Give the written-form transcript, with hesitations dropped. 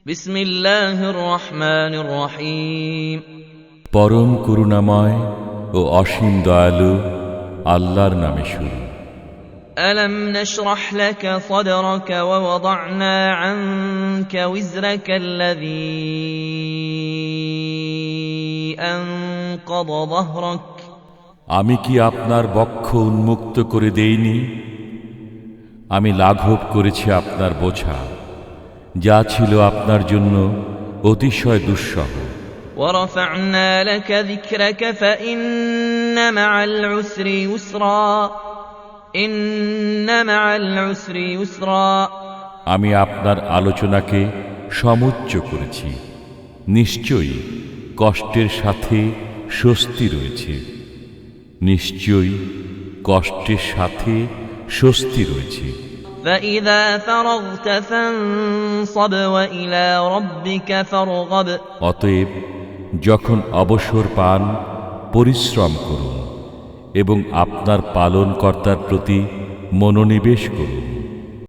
বিসমিল্লাহির রহমানির রহিম। পরম করুণাময় ও অসীম দয়ালু আল্লাহর নামে শুরু। ألم نشرح لك صدرك ووضعنا عنك وزرك الذي أنقض ظهرك আমি কি আপনার বক্ষ উন্মুক্ত করে দেইনি? আমি লাঘব করেছি আপনার বোঝা, যা ছিল আপনার জন্য অতিশয় দুঃসহ। ورفعنا لك ذكرك فإن مع العسر يسرا إن مع العسر يسرا আমি আপনার আলোচনাকে সমুচ্চ করেছি। নিশ্চয়ই কষ্টের সাথে স্বস্তি রয়েছে। নিশ্চয়ই কষ্টের সাথে স্বস্তি রয়েছে। فإذا فرغت فانصب وإلى ربك فارغب অতএব যখন অবসর পান পরিশ্রম করুন এবং আপনার পালনকর্তার প্রতি মনোনিবেশ করুন।